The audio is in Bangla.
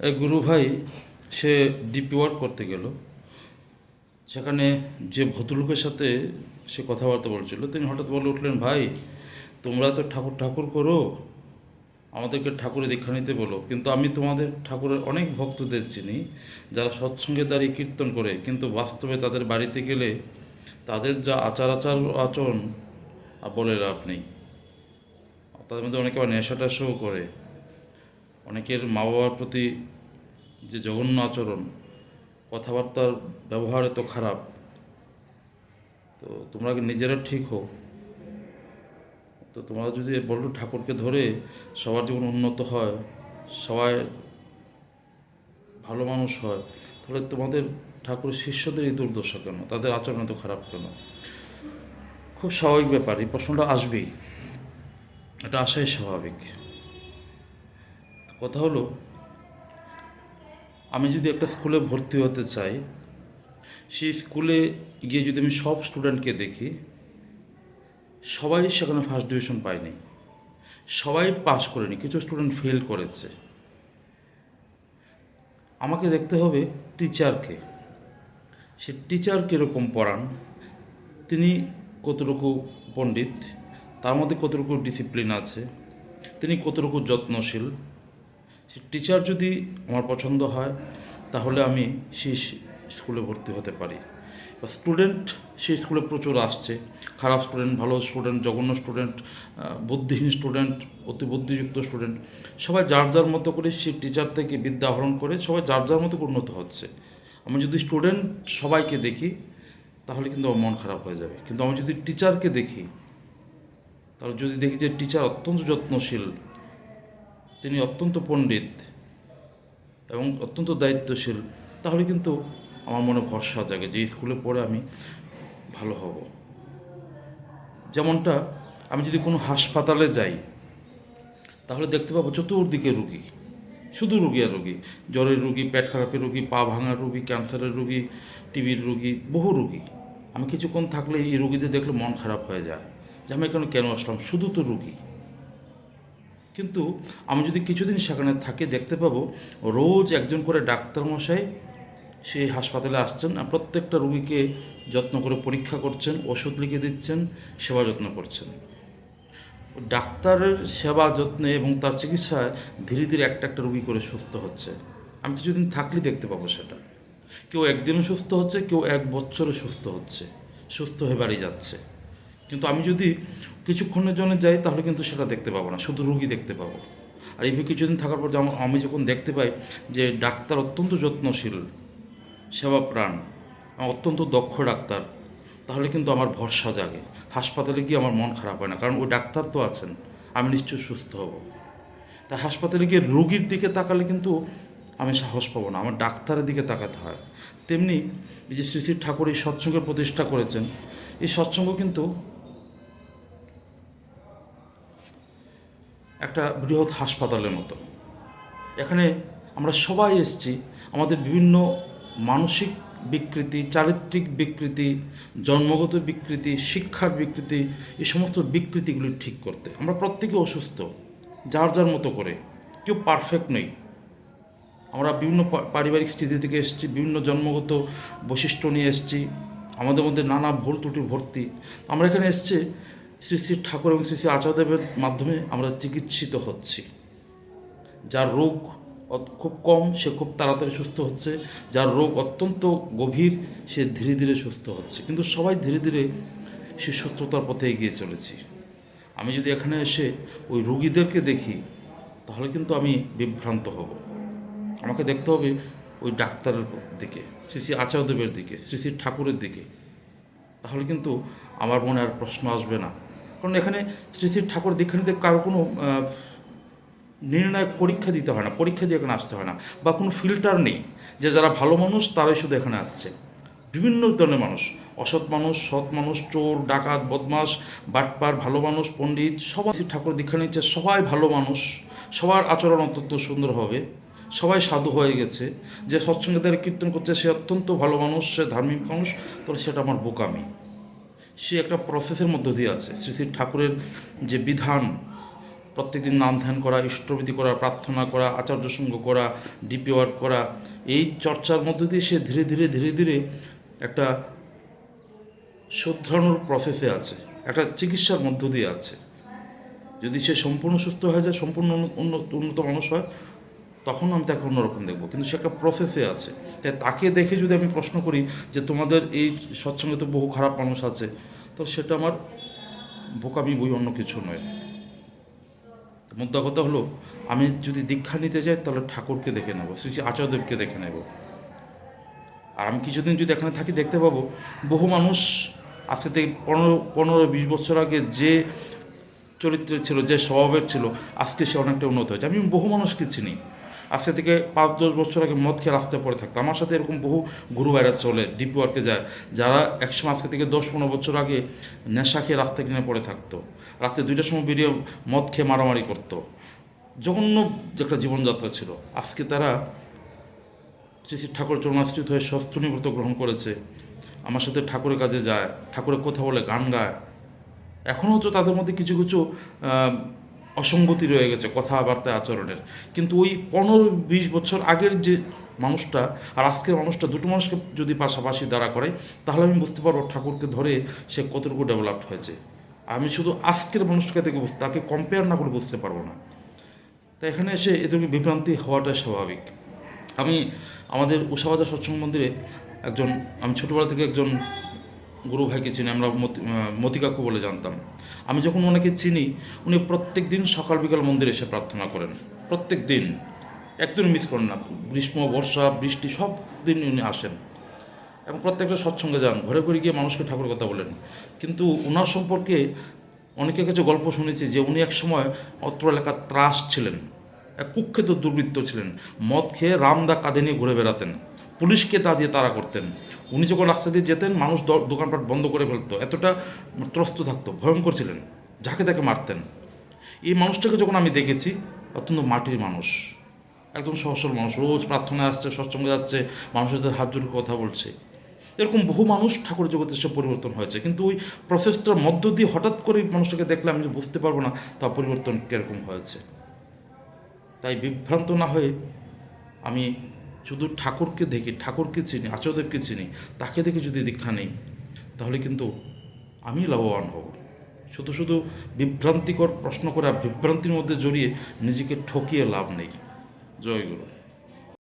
এক গুরু ভাই সে ডিপি ওয়ার্ক করতে গেল। সেখানে যে ভদ্রলোকের সাথে সে কথাবার্তা বলছিল তিনি হঠাৎ বলে উঠলেন, ভাই তোমরা তো ঠাকুর ঠাকুর করো, আমাদেরকে ঠাকুরের দীক্ষা নিতে বলো, কিন্তু আমি তোমাদের ঠাকুরের অনেক ভক্তদের চিনি যারা সৎসঙ্গে দাঁড়িয়ে কীর্তন করে, কিন্তু বাস্তবে তাদের বাড়িতে গেলে তাদের যা আচরণ বলে লাভ নেই। তাদের মধ্যে অনেকে আবার নেশা টেশাও করে, অনেকের মা বাবার প্রতি যে জঘন্য আচরণ, কথাবার্তার ব্যবহার এত খারাপ। তো তোমরা কি নিজেরা ঠিক হও? তো তোমরা যদি বলো ঠাকুরকে ধরে সবার জীবন উন্নত হয়, সবাই ভালো মানুষ হয়, তাহলে তোমাদের ঠাকুরের শিষ্যদের এই দুর্দশা কেন? তাদের আচরণ এত খারাপ কেন? খুব স্বাভাবিক ব্যাপার, এই প্রশ্নটা আসবেই, এটা আসাই স্বাভাবিক। কথা হলো, আমি যদি একটা স্কুলে ভর্তি হতে চাই, সেই স্কুলে গিয়ে যদি আমি সব স্টুডেন্টকে দেখি, সবাই সেখানে ফার্স্ট ডিভিশন পায়নি, সবাই পাস করেনি, কিছু স্টুডেন্ট ফেল করেছে। আমাকে দেখতে হবে টিচারকে, সে টিচার কীরকম পড়ান, তিনি কতটুকু পণ্ডিত, তার মধ্যে কতটুকু ডিসিপ্লিন আছে, তিনি কতটুকু যত্নশীল। সে টিচার যদি আমার পছন্দ হয়, তাহলে আমি সেই স্কুলে ভর্তি হতে পারি। বা স্টুডেন্ট সেই স্কুলে প্রচুর আসছে, খারাপ স্টুডেন্ট, ভালো স্টুডেন্ট, জঘন্য স্টুডেন্ট, বুদ্ধিহীন স্টুডেন্ট, অতি বুদ্ধিযুক্ত স্টুডেন্ট, সবাই যার যার মতো করে সেই টিচার থেকে বিদ্যা আহরণ করে সবাই যার যার মতো উন্নত হচ্ছে। আমি যদি স্টুডেন্ট সবাইকে দেখি, তাহলে কিন্তু আমার মন খারাপ হয়ে যাবে। কিন্তু আমি যদি টিচারকে দেখি, তাহলে যদি দেখি যে টিচার অত্যন্ত যত্নশীল, তিনি অত্যন্ত পণ্ডিত এবং অত্যন্ত দায়িত্বশীল, তাহলে কিন্তু আমার মনে ভরসা জাগে যে স্কুলে পড়ে আমি ভালো হব। যেমনটা আমি যদি কোনো হাসপাতালে যাই, তাহলে দেখতে পাবো চতুর্দিকে রুগী, শুধু রুগী আর রুগী, জ্বরের রুগী, পেট খারাপের রুগী, পা ভাঙার রুগী, ক্যান্সারের রুগী, টিবির রুগী, বহু রুগী। আমি কিছুক্ষণ থাকলে এই রুগীদের দেখলে মন খারাপ হয়ে যায় যে আমি এখানে কেন আসলাম, শুধু তো রুগী। কিন্তু আমি যদি কিছুদিন সেখানে থাকি, দেখতে পাবো রোজ একজন করে ডাক্তারমশাই সেই হাসপাতালে আসছেন আর প্রত্যেকটা রুগীকে যত্ন করে পরীক্ষা করছেন, ওষুধ লিখে দিচ্ছেন, সেবা যত্ন করছেন। ডাক্তারের সেবা যত্নে এবং তার চিকিৎসায় ধীরে ধীরে একটা একটা রুগী করে সুস্থ হচ্ছে। আমি কিছুদিন থাকলেই দেখতে পাবো সেটা। কেউ একদিনও সুস্থ হচ্ছে, কেউ 1 বছরে সুস্থ হচ্ছে, সুস্থ হয়ে বাড়ি যাচ্ছে। কিন্তু আমি যদি কিছুক্ষণের জন্য যাই, তাহলে কিন্তু সেটা দেখতে পাবো না, শুধু রুগী দেখতে পাবো। আর এইভাবে কিছুদিন থাকার পর আমি যখন দেখতে পাই যে ডাক্তার অত্যন্ত যত্নশীল, সেবাপ্রাণ, অত্যন্ত দক্ষ ডাক্তার, তাহলে কিন্তু আমার ভরসা জাগে। হাসপাতালে গিয়ে আমার মন খারাপ হয় না, কারণ ওই ডাক্তার তো আছেন, আমি নিশ্চয়ই সুস্থ হব। তাই হাসপাতালে গিয়ে রোগীর দিকে তাকালে কিন্তু আমি সাহস পাবো না, আমার ডাক্তারের দিকে তাকাতে হয়। তেমনি এই যে শ্রী শ্রী ঠাকুর এই সৎসঙ্গের প্রতিষ্ঠা করেছেন, এই সৎসঙ্গ কিন্তু একটা বৃহৎ হাসপাতালের মতো। এখানে আমরা সবাই এসেছি আমাদের বিভিন্ন মানসিক বিকৃতি, চারিত্রিক বিকৃতি, জন্মগত বিকৃতি, শিক্ষার বিকৃতি, এই সমস্ত বিকৃতিগুলি ঠিক করতে। আমরা প্রত্যেকে অসুস্থ, যার যার মতো করে, কেউ পারফেক্ট নেই। আমরা বিভিন্ন পারিবারিক স্থিতি থেকে এসেছি, বিভিন্ন জন্মগত বৈশিষ্ট্য নিয়ে এসেছি, আমাদের মধ্যে নানা ভুল ত্রুটি ভর্তি। আমরা এখানে এসেছি শ্রী শ্রী ঠাকুর এবং শ্রী শ্রী আচার্যদেবের মাধ্যমে আমরা চিকিৎসিত হচ্ছি। যার রোগ খুব কম, সে খুব তাড়াতাড়ি সুস্থ হচ্ছে, যার রোগ অত্যন্ত গভীর, সে ধীরে ধীরে সুস্থ হচ্ছে। কিন্তু সবাই ধীরে ধীরে সে সুস্থতার পথে এগিয়ে চলেছি। আমি যদি এখানে এসে ওই রুগীদেরকে দেখি, তাহলে কিন্তু আমি বিভ্রান্ত হব। আমাকে দেখতে হবে ওই ডাক্তারের দিকে, শ্রী শ্রী আচার্যদেবের দিকে, শ্রী শ্রী ঠাকুরের দিকে। তাহলে কিন্তু আমার মনে আর প্রশ্ন আসবে না। কারণ এখানে শ্রী শ্রী ঠাকুর দীক্ষা নিতে কারো কোনো নির্ণায়ক পরীক্ষা দিতে হয় না, পরীক্ষা দিয়ে এখানে আসতে হয় না, বা কোনো ফিল্টার নেই যে যারা ভালো মানুষ তারাই শুধু এখানে আসছে। বিভিন্ন ধরনের মানুষ, অসৎ মানুষ, সৎ মানুষ, চোর, ডাকাত, বদমাস, বাটপার, ভালো মানুষ, পণ্ডিত, সবাই ঠাকুর দীক্ষা নিচ্ছে, সবাই ভালো মানুষ, সবার আচরণ অত্যন্ত সুন্দর হবে, সবাই সাধু হয়ে গেছে। যে সৎসঙ্গে দ্বারা কীর্তন করছে সে অত্যন্ত ভালো মানুষ, সে ধার্মিক মানুষ, তাহলে সেটা আমার বোকামি। সে একটা প্রসেসের মধ্য দিয়ে আছে। শ্রী শ্রী ঠাকুরের যে বিধান, প্রত্যেকদিন নাম ধ্যান করা, ইষ্টবিধি করা, প্রার্থনা করা, আচার্য সঙ্গ করা, ডিপি ওয়ার্ক করা, এই চর্চার মধ্য দিয়ে সে ধীরে ধীরে ধীরে ধীরে একটা শুধরানোর প্রসেসে আছে, একটা চিকিৎসার মধ্য দিয়ে আছে। যদি সে সম্পূর্ণ সুস্থ হয়ে যায়, সম্পূর্ণ উন্নত মানুষ হয়, তখন আমি তাকে অন্যরকম দেখব, কিন্তু সে একটা প্রসেসে আছে। তাই তাকে দেখে যদি আমি প্রশ্ন করি যে তোমাদের এই সৎসঙ্গে তো বহু খারাপ মানুষ আছে, তো সেটা আমার বোকামি, বই, অন্য কিছু নয়। মুদ্রা কথা হলো, আমি যদি দীক্ষা নিতে যাই তাহলে ঠাকুরকে দেখে নেব, শ্রী শ্রী আচার্যদেবকে দেখে নেব। আর আমি কিছুদিন যদি এখানে থাকি, দেখতে পাবো বহু মানুষ আজকে থেকে 15-20 বছর আগে যে চরিত্রের ছিল, যে স্বভাবের ছিল, আজকে সে অনেকটা উন্নত হয়েছে। আমি বহু মানুষকে চিনি, আজকে থেকে 5-10 বছর আগে মদ খেয়ে রাস্তায় পড়ে থাকতো। আমার সাথে এরকম বহু গুরু ভাইরা চলে, ডিপি ওয়ার্কে যায়, যারা একসময় আজকে থেকে 10-15 বছর আগে নেশা খেয়ে রাস্তায় কিনে পড়ে থাকতো, রাত্রে 2টার সময় বেরিয়ে মদ খেয়ে মারামারি করতো, জঘন্য যে একটা জীবনযাত্রা ছিল। আজকে তারা শ্রী শ্রী ঠাকুর চরণাশ্রিত হয়ে স্বস্ত্রনী ব্রত গ্রহণ করেছে, আমার সাথে ঠাকুরের কাজে যায়, ঠাকুরের কথা বলে, গান গায়। এখনও তো তাদের মধ্যে কিছু কিছু অসঙ্গতি রয়ে গেছে কথাবার্তা, আচরণের, কিন্তু ওই 15-20 বছর আগের যে মানুষটা আর আজকের মানুষটা, দুটো মানুষকে যদি পাশাপাশি দাঁড়া করাই, তাহলে আমি বুঝতে পারবো ঠাকুরকে ধরে সে কতটুকু ডেভেলপড হয়েছে। আমি শুধু আজকের মানুষটাকে দেখে তাকে কম্পেয়ার না করে বুঝতে পারবো না। তাই এখানে এসে এদেরকে বিভ্রান্তি হওয়াটাই স্বাভাবিক। আমি আমাদের উষাবাজার সৎসঙ্গ মন্দিরে আমি ছোটোবেলা থেকে একজন গুরু ভাইকে চিনি, আমরা মতি কাকু বলে জানতাম। আমি যখন ওনাকে চিনি, উনি প্রত্যেক দিন সকাল বিকাল মন্দিরে এসে প্রার্থনা করেন, প্রত্যেক দিন, একদিন মিস করেন না। গ্রীষ্ম, বর্ষা, বৃষ্টি সব দিন উনি আসেন এবং প্রত্যেকটা সৎসঙ্গে যান, ঘরে ঘরে গিয়ে মানুষকে ঠাকুরের কথা বলেন। কিন্তু ওনার সম্পর্কে অনেকের কাছে গল্প শুনেছি যে উনি এক সময় অত্র এলাকার ত্রাস ছিলেন, এক কুখ্যাত দুর্বৃত্ত ছিলেন, মদ খেয়ে রামদা কাঁধে নিয়ে ঘুরে বেড়াতেন, পুলিশকে তা দিয়ে তাড়া করতেন। উনি যখন রাস্তা দিয়ে যেতেন, মানুষ দোকানপাট বন্ধ করে ফেলতো, এতটা ত্রস্ত থাকতো, ভয়ঙ্কর ছিলেন, যাকে তাকে মারতেন। এই মানুষটাকে যখন আমি দেখেছি, অত্যন্ত মাটির মানুষ, একদম সহসল মানুষ, রোজ প্রার্থনায় আসছে, সৎসঙ্গে যাচ্ছে, মানুষের সাথে হাত জোড়ে কথা বলছে। এরকম বহু মানুষ ঠাকুর জগতে সে পরিবর্তন হয়েছে, কিন্তু ওই প্রসেসটার মধ্য দিয়ে হঠাৎ করে মানুষটাকে দেখলে আমি বুঝতে পারবো না তা পরিবর্তন কীরকম হয়েছে। তাই বিভ্রান্ত না হয়ে আমি শুধু ঠাকুরকে দেখি, ঠাকুরকে চিনি, আচার্যদেবকে চিনি, তাকে দেখে যদি দীক্ষা নেই, তাহলে কিন্তু আমি লাভবান হব। শুধু শুধু বিভ্রান্তিকর প্রশ্ন করে বিভ্রান্তির মধ্যে জড়িয়ে নিজেকে ঠকিয়ে লাভ নেই। জয় গুরু।